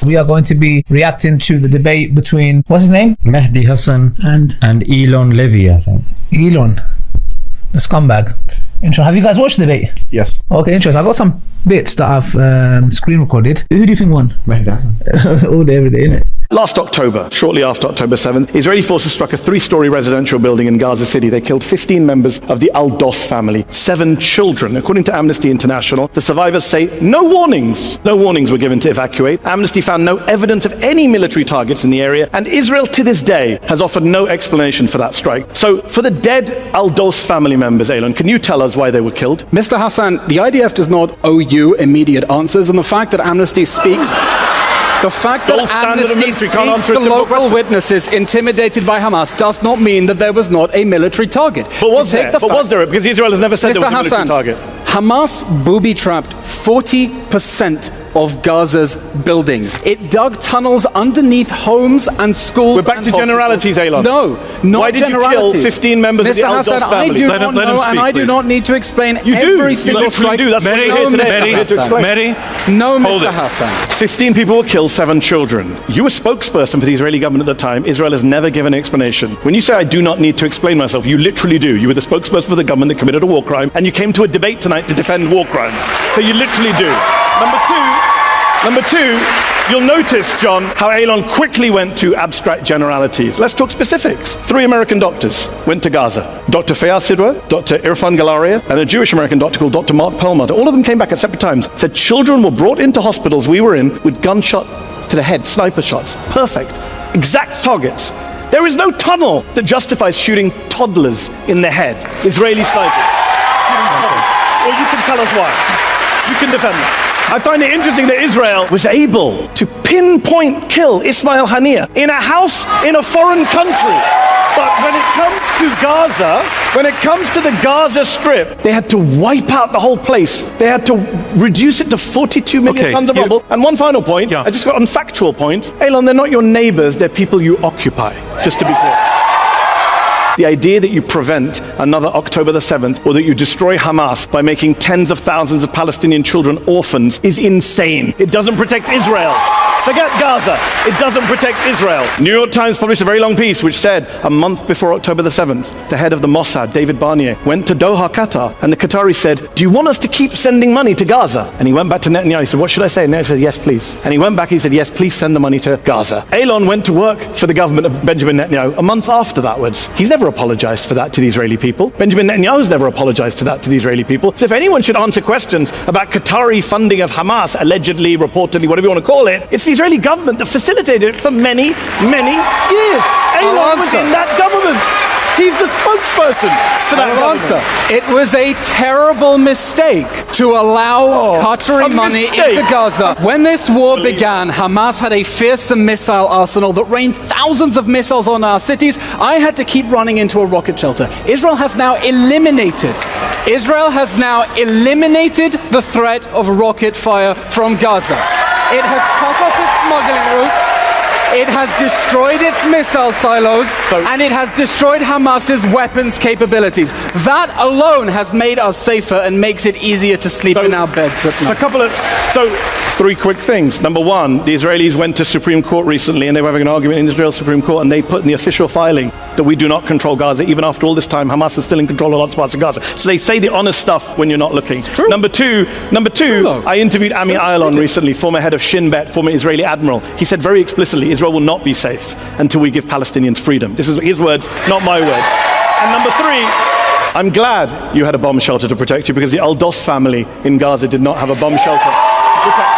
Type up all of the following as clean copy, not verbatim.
We are going to be reacting to the debate between, what's his name? Mehdi Hasan and Eylon Levy, I think. Eylon, the scumbag. Interesting. Have you guys watched the debate? Yes. Okay, interesting. I've got some bits that I've screen recorded. Who do you think won? Mehdi Hasan. All day, every day, innit? Last October, shortly after October 7th, Israeli forces struck a 3-story residential building in Gaza City. They killed 15 members of the Al-Dos family, 7 children. According to Amnesty International, the survivors say no warnings were given to evacuate. Amnesty found no evidence of any military targets in the area, and Israel to this day has offered no explanation for that strike. So for the dead Al-Dos family members, Eylon, can you tell us why they were killed? Mr. Hassan, the IDF does not owe you immediate answers, and the fact that Amnesty speaks... The fact that Amnesty speaks to local witnesses intimidated by Hamas does not mean that there was not a military target. But was there? Because Israel has never said there was a military target. Hamas booby-trapped 40% of Gaza's buildings. It dug tunnels underneath homes and schools. We're back to generalities, Eylon. No, not Why did generalities. you kill 15 members of the Al-Dos family? I do not know, and I do not need to explain every single strike. You do. That's what you're here today to explain. No, Mr. Hassan. 15 people were killed, 7 children. You were spokesperson for the Israeli government at the time. Israel has never given an explanation. When you say I do not need to explain myself, you literally do. You were the spokesperson for the government that committed a war crime, and you came to a debate tonight to defend war crimes. So you literally do. Number two, you'll notice, John, how Eylon quickly went to abstract generalities. Let's talk specifics. 3 American doctors went to Gaza. Dr. Fayaz Sidra, Dr. Irfan Galaria, and a Jewish American doctor called Dr. Mark Perlmutter. All of them came back at separate times, said children were brought into hospitals we were in with gunshot to the head, sniper shots. Perfect. Exact targets. There is no tunnel that justifies shooting toddlers in the head. Israeli snipers. Well, you can tell us why. You can defend that. I find it interesting that Israel was able to pinpoint kill Ismail Haniyeh in a house in a foreign country. But when it comes to Gaza, when it comes to the Gaza Strip, they had to wipe out the whole place. They had to reduce it to 42 million tons of rubble. And one final point, I just got on factual points. Eylon, they're not your neighbors, they're people you occupy, just to be clear. The idea that you prevent another October the 7th or that you destroy Hamas by making tens of thousands of Palestinian children orphans is insane. It doesn't protect Israel. Forget Gaza. It doesn't protect Israel. New York Times published a very long piece which said a month before October the 7th, the head of the Mossad, David Barnier, went to Doha, Qatar, and the Qataris said, do you want us to keep sending money to Gaza? And he went back to Netanyahu. He said, what should I say? And Netanyahu said, yes, please. And he went back, he said, yes, please send the money to Gaza. Eylon went to work for the government of Benjamin Netanyahu a month after that was. He's never apologized for that to the Israeli people. Benjamin Netanyahu's never apologized to that to the Israeli people. So if anyone should answer questions about Qatari funding of Hamas, allegedly, reportedly, whatever you want to call it, it's the Israeli government that facilitated it for many, many years. Eylon was in that government. He's the spokesperson for that government. It was a terrible mistake to allow Qatari money into Gaza. When this war began, Hamas had a fearsome missile arsenal that rained thousands of missiles on our cities. I had to keep running into a rocket shelter. Israel has now eliminated the threat of rocket fire from Gaza. It has cut off its smuggling routes. It has destroyed its missile silos, and it has destroyed Hamas's weapons capabilities. That alone has made us safer and makes it easier to sleep in our beds at night. 3 quick things. Number 1, the Israelis went to Supreme Court recently, and they were having an argument in Israel's Supreme Court, and they put in the official filing that we do not control Gaza. Even after all this time, Hamas is still in control of lots of parts of Gaza. So they say the honest stuff when you're not looking. It's true. Number two, I interviewed Ami Eylon recently, former head of Shin Bet, former Israeli admiral. He said very explicitly, Israel will not be safe until we give Palestinians freedom. This is his words, not my words. And number 3, I'm glad you had a bomb shelter to protect you, because the Al-Dos family in Gaza did not have a bomb shelter to protect them.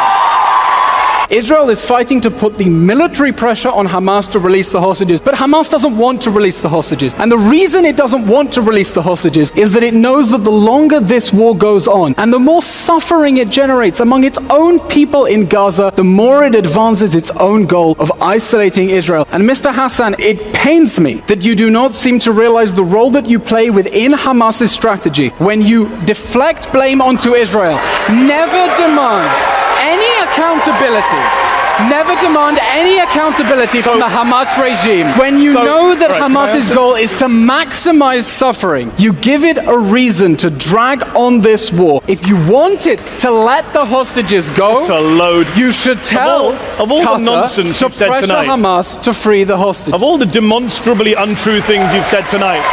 Israel is fighting to put the military pressure on Hamas to release the hostages, but Hamas doesn't want to release the hostages. And the reason it doesn't want to release the hostages is that it knows that the longer this war goes on and the more suffering it generates among its own people in Gaza, the more it advances its own goal of isolating Israel. And Mr. Hassan, it pains me that you do not seem to realize the role that you play within Hamas's strategy when you deflect blame onto Israel, never demand any accountability, never demand any accountability from the Hamas regime. When you know that Hamas's goal is to maximize suffering, you give it a reason to drag on this war. If you want it to let the hostages go, you should tell of all the nonsense to you've said pressure tonight, Hamas to free the hostages. of all the demonstrably untrue things you've said tonight,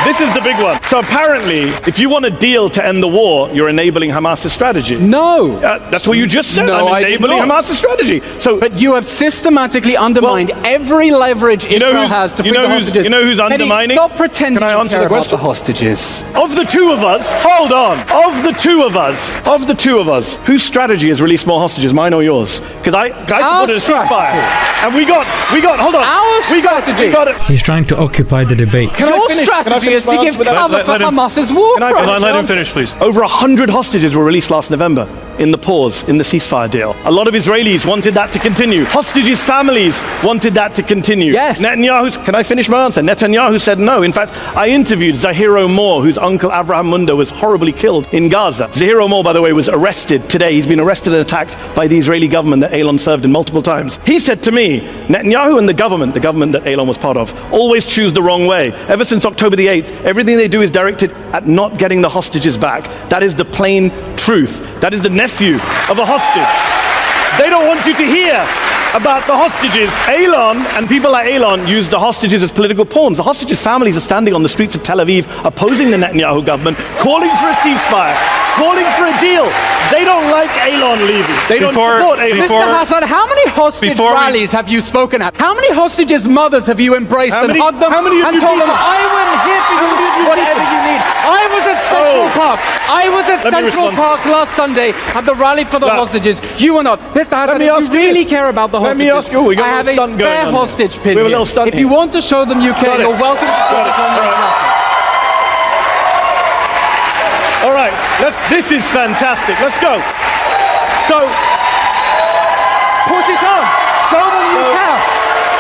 this is the big one. So apparently, if you want a deal to end the war, you're enabling Hamas's strategy. No. That's what you just said. No, I'm enabling Hamas's strategy. So, but you have systematically undermined every leverage Israel has to free the hostages. You know who's undermining? Stop pretending Can I answer you care the question? about the hostages. Of the two of us, hold on. Of the two of us, whose strategy has released more hostages, mine or yours? Because I supported a ceasefire, and we got. Hold on. Our strategy. We got it. He's trying to occupy the debate. Your strategy is to give cover for Hamas's war crimes. Let him finish, please. Over 100 hostages were released last November in the pause, in the ceasefire deal. A lot of Israelis wanted that to continue. Hostages' families wanted that to continue. Yes. Can I finish my answer? Netanyahu said no. In fact, I interviewed Zahiro Moore, whose uncle Avraham Munda was horribly killed in Gaza. Zahiro Moore, by the way, was arrested today. He's been arrested and attacked by the Israeli government that Eylon served in multiple times. He said to me, Netanyahu and the government that Eylon was part of, always choose the wrong way. Ever since October the 8th, everything they do is directed at not getting the hostages back. That is the plain truth. That is the nephew of a hostage. They don't want you to hear about the hostages. Eylon and people like Eylon use the hostages as political pawns. The hostages' families are standing on the streets of Tel Aviv opposing the Netanyahu government, calling for a ceasefire, calling for a deal. They don't like Eylon Levy. They don't support Eylon. Mr. Hasan, how many hostage rallies have you spoken at? How many hostages' mothers have you embraced and hugged them and told them, I will here for you, whatever you need? I was at Central Park. I was at Central Park last Sunday at the rally for the hostages. You were not. Mr. Hasan, if you really care about the hostages, let me ask you, I have a spare hostage pin here. If you want to show them you care, you're welcome to put it on the All right, this is fantastic. Let's go. So, put it on. Show them you care.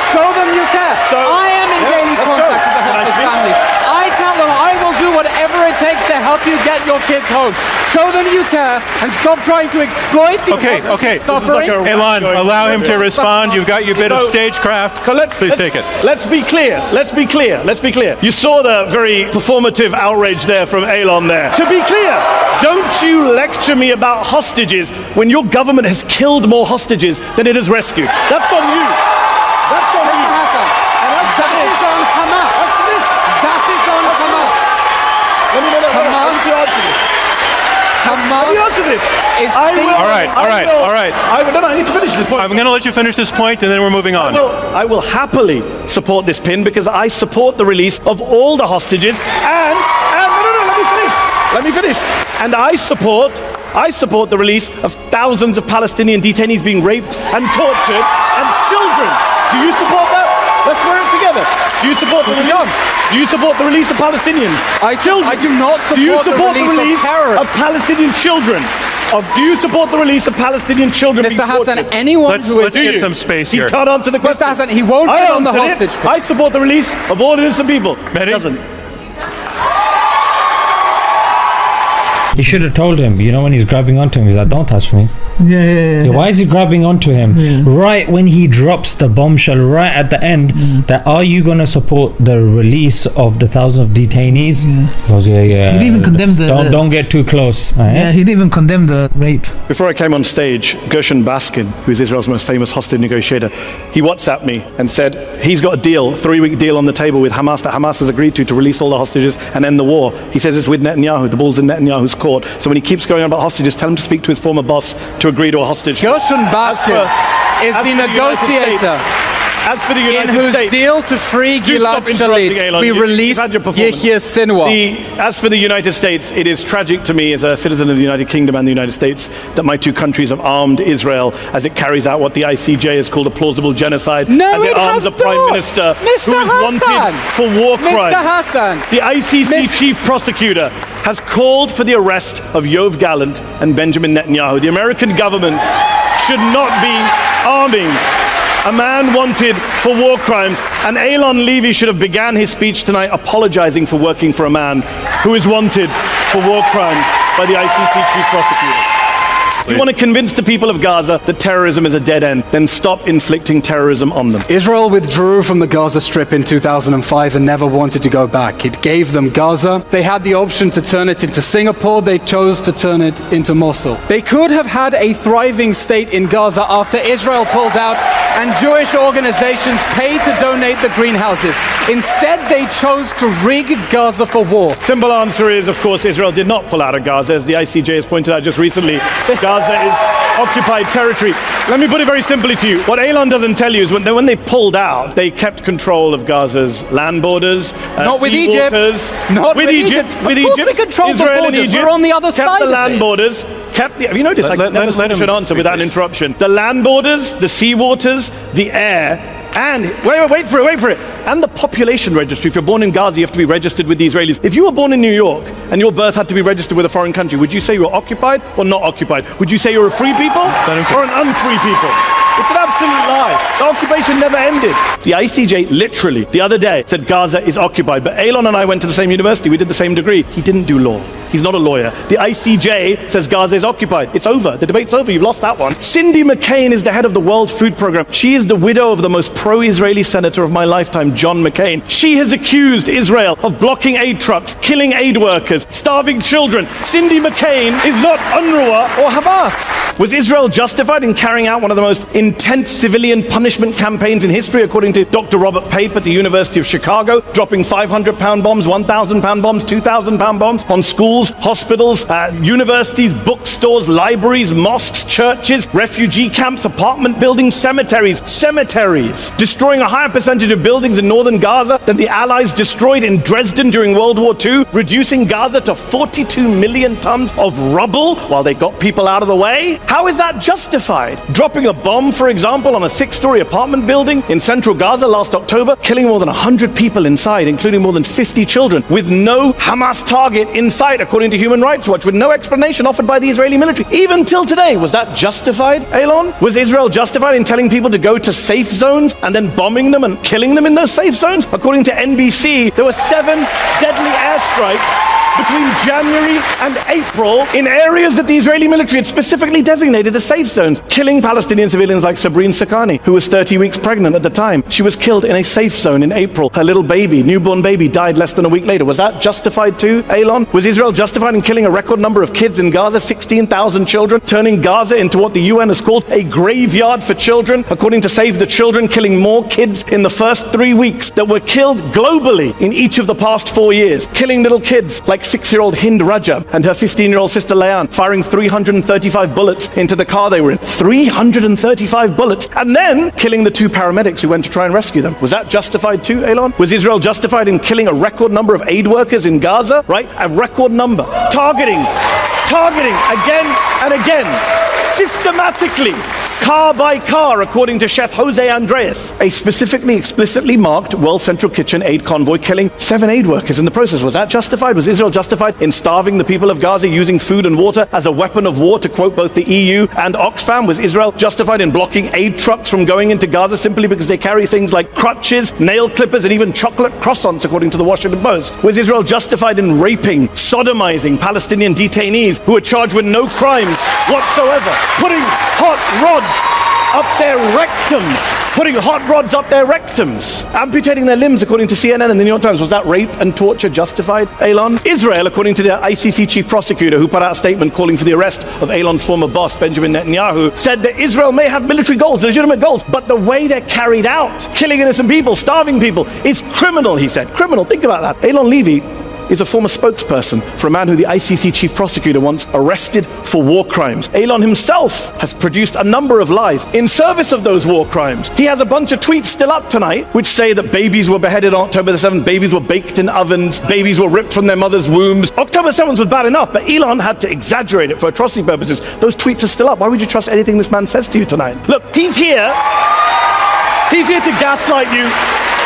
Show them you care. I am in daily contact with the hostage families. I tell them I will do whatever it takes to help you get your kids home. Show them you care and stop trying to exploit the suffering. Eylon, allow him to respond. You've got your bit of stagecraft. So please take it. Let's be clear. You saw the very performative outrage there from Eylon there. To be clear, don't you lecture me about hostages when your government has killed more hostages than it has rescued. That's on you. That's on you. That is on Hamas. That is on Hamas. Let me answer this. All right. I need to finish this point. I'm going to let you finish this point, and then we're moving on. I will happily support this pin because I support the release of all the hostages and let me finish. And I support the release of thousands of Palestinian detainees being raped and tortured and children. Do you support that? Let's wear it together. Do you support the release? Do you support the release of Palestinians? I do not support the release of terrorists. Of Palestinian children? Do you support the release of Palestinian children? Mr. Hasan, anyone who is... Let's get some space here. He can't answer the question. Mr. Hasan, he won't get on the hostage. I support the release of all innocent people. Mehdi? Doesn't. He should have told him, when he's grabbing onto him, he's like, don't touch me. Yeah. Why is he grabbing onto him? Yeah. Right when he drops the bombshell right at the end, that are you going to support the release of the thousands of detainees? He goes, He didn't even condemn the... Don't get too close. Yeah, he didn't even condemn the rape. Before I came on stage, Gershon Baskin, who is Israel's most famous hostage negotiator, he WhatsApped me and said he's got a deal, 3-week deal on the table with Hamas that Hamas has agreed to release all the hostages and end the war. He says it's with Netanyahu. The ball's in Netanyahu's court. So when he keeps going on about hostages, tell him to speak to his former boss to agree to a hostage. Gershon Baskin is the negotiator As for the United in whose States, deal to free Gilad Shalit, we released Yehia Sinwar. As for the United States, it is tragic to me as a citizen of the United Kingdom and the United States that my two countries have armed Israel as it carries out what the ICJ has called a plausible genocide, as it arms a prime minister who is wanted for war crimes. Mr. Hasan, the ICC chief prosecutor has called for the arrest of Yoav Gallant and Benjamin Netanyahu. The American government should not be arming a man wanted for war crimes, and Eylon Levy should have began his speech tonight apologizing for working for a man who is wanted for war crimes by the ICC chief prosecutor. You want to convince the people of Gaza that terrorism is a dead end, then stop inflicting terrorism on them. Israel withdrew from the Gaza Strip in 2005 and never wanted to go back. It gave them Gaza. They had the option to turn it into Singapore. They chose to turn it into Mosul. They could have had a thriving state in Gaza after Israel pulled out and Jewish organizations paid to donate the greenhouses. Instead, they chose to rig Gaza for war. Simple answer is, of course, Israel did not pull out of Gaza. As the ICJ has pointed out just recently, Gaza is occupied territory. Let me put it very simply to you. What Eylon doesn't tell you is when they pulled out, they kept control of Gaza's land borders, not with Egypt. Not with Egypt. With Of course Egypt, we controlled the Israel borders. and Egypt We're on the other side kept of the land it. borders. Have you noticed? Let him should answer speak, without an please. interruption. The land borders, the sea waters, the air, and wait for it. And the population registry. If you're born in Gaza, you have to be registered with the Israelis. If you were born in New York and your birth had to be registered with a foreign country, would you say you were occupied or not occupied? Would you say you're a free people or an unfree people? It's an absolute lie. The occupation never ended. The ICJ literally, the other day, said Gaza is occupied. But Eylon and I went to the same university. We did the same degree. He didn't do law. He's not a lawyer. The ICJ says Gaza is occupied. It's over. The debate's over. You've lost that one. Cindy McCain is the head of the World Food Programme. She is the widow of the most pro-Israeli senator of my lifetime, John McCain. She has accused Israel of blocking aid trucks, killing aid workers, starving children. Cindy McCain is not UNRWA or Hamas. Was Israel justified in carrying out one of the most intense civilian punishment campaigns in history, according to Dr. Robert Pape at the University of Chicago, dropping 500-pound bombs, 1,000-pound bombs, 2,000-pound bombs on schools, hospitals, universities, bookstores, libraries, mosques, churches, refugee camps, apartment buildings, cemeteries, destroying a higher percentage of buildings in northern Gaza than the Allies destroyed in Dresden during World War II, reducing Gaza to 42 million tons of rubble while they got people out of the way? How is that justified? Dropping a bomb, for example, on a 6-story apartment building in central Gaza last October, killing more than 100 people inside, including more than 50 children, with no Hamas target in sight, according to Human Rights Watch, with no explanation offered by the Israeli military. Even till today, was that justified, Eylon? Was Israel justified in telling people to go to safe zones and then bombing them and killing them in those safe zones? According to NBC, there were 7 deadly airstrikes between January and April in areas that the Israeli military had specifically designated as safe zones, killing Palestinian civilians like Sabrine Sakani, who was 30 weeks pregnant at the time. She was killed in a safe zone in April. Her little baby, newborn baby, died less than a week later. Was that justified too, Eylon? Was Israel justified in killing a record number of kids in Gaza, 16,000 children, turning Gaza into what the UN has called a graveyard for children, according to Save the Children, killing more kids in the first 3 weeks that were killed globally in each of the past 4 years, killing little kids like 6-year-old Hind Rajab and her 15-year-old sister Layan, firing 335 bullets into the car they were in. 335 bullets. And then killing the 2 paramedics who went to try and rescue them. Was that justified too, Eylon? Was Israel justified in killing a record number of aid workers in Gaza? Right? A record number. Targeting again and again. Systematically. Car by car, according to Chef Jose Andreas, a specifically, explicitly marked World Central Kitchen aid convoy killing 7 aid workers in the process. Was that justified? Was Israel justified in starving the people of Gaza, using food and water as a weapon of war, to quote both the EU and Oxfam? Was Israel justified in blocking aid trucks from going into Gaza simply because they carry things like crutches, nail clippers, and even chocolate croissants, according to the Washington Post? Was Israel justified in raping, sodomizing Palestinian detainees who were charged with no crimes whatsoever, putting hot rods up their rectums, amputating their limbs, according to CNN and the New York Times? Was that rape and torture justified, Eylon? Israel, according to the ICC chief prosecutor, who put out a statement calling for the arrest of Eylon's former boss, Benjamin Netanyahu, said that Israel may have military goals, legitimate goals, but the way they're carried out, killing innocent people, starving people, is criminal, he said. Criminal, think about that. Eylon Levy is a former spokesperson for a man who the ICC chief prosecutor once arrested for war crimes. Eylon himself has produced a number of lies in service of those war crimes. He has a bunch of tweets still up tonight which say that babies were beheaded on October the 7th, babies were baked in ovens, babies were ripped from their mother's wombs. October 7th was bad enough, but Eylon had to exaggerate it for atrocity purposes. Those tweets are still up. Why would you trust anything this man says to you tonight? Look, he's here to gaslight you,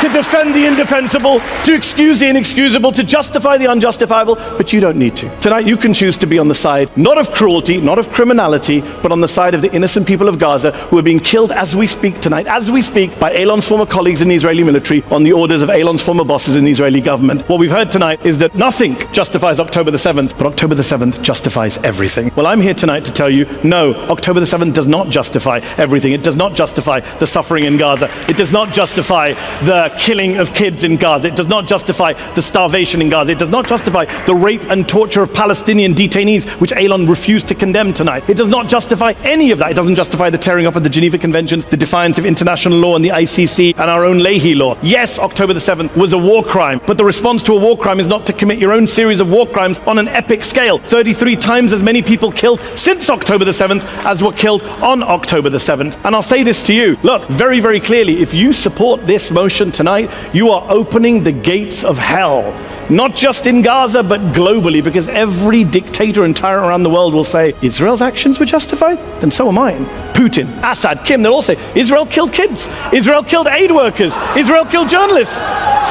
to defend the indefensible, to excuse the inexcusable, to justify the unjustifiable, but you don't need to. Tonight you can choose to be on the side, not of cruelty, not of criminality, but on the side of the innocent people of Gaza who are being killed as we speak tonight, as we speak, by Eylon's former colleagues in the Israeli military on the orders of Eylon's former bosses in the Israeli government. What we've heard tonight is that nothing justifies October the 7th, but October the 7th justifies everything. Well, I'm here tonight to tell you, no, October the 7th does not justify everything. It does not justify the suffering in Gaza. It does not justify the killing of kids in Gaza. It does not justify the starvation in Gaza. It does not justify the rape and torture of Palestinian detainees, which Eylon refused to condemn tonight. It does not justify any of that. It doesn't justify the tearing up of the Geneva Conventions, the defiance of international law and the ICC and our own Leahy law. Yes, October the 7th was a war crime, but the response to a war crime is not to commit your own series of war crimes on an epic scale. 33 times as many people killed since October the 7th as were killed on October the 7th. And I'll say this to you, look, very, very clearly, if you support this motion tonight, you are opening the gates of hell. Not just in Gaza, but globally, because every dictator and tyrant around the world will say, Israel's actions were justified? Then so are mine. Putin, Assad, Kim, they'll all say, Israel killed kids. Israel killed aid workers. Israel killed journalists.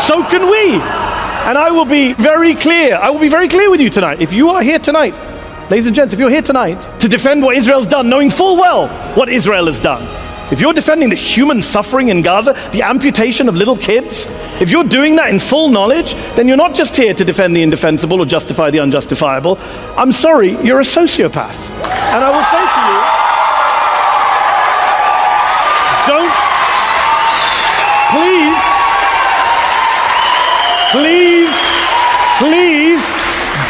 So can we. And I will be very clear. I will be very clear with you tonight. If you are here tonight, ladies and gents, if you're here tonight to defend what Israel's done, knowing full well what Israel has done, if you're defending the human suffering in Gaza, the amputation of little kids, if you're doing that in full knowledge, then you're not just here to defend the indefensible or justify the unjustifiable. I'm sorry, you're a sociopath. And I will say to you, please,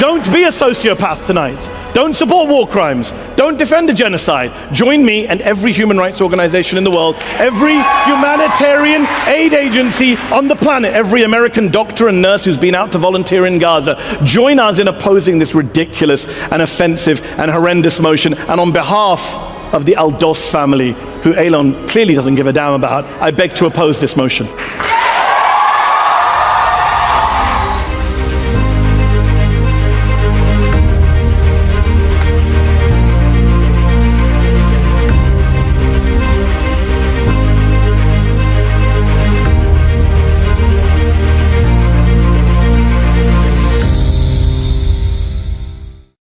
don't be a sociopath tonight. Don't support war crimes. Don't defend a genocide. Join me and every human rights organization in the world, every humanitarian aid agency on the planet, every American doctor and nurse who's been out to volunteer in Gaza. Join us in opposing this ridiculous and offensive and horrendous motion. And on behalf of the Al-Dos family, who Eylon clearly doesn't give a damn about, I beg to oppose this motion.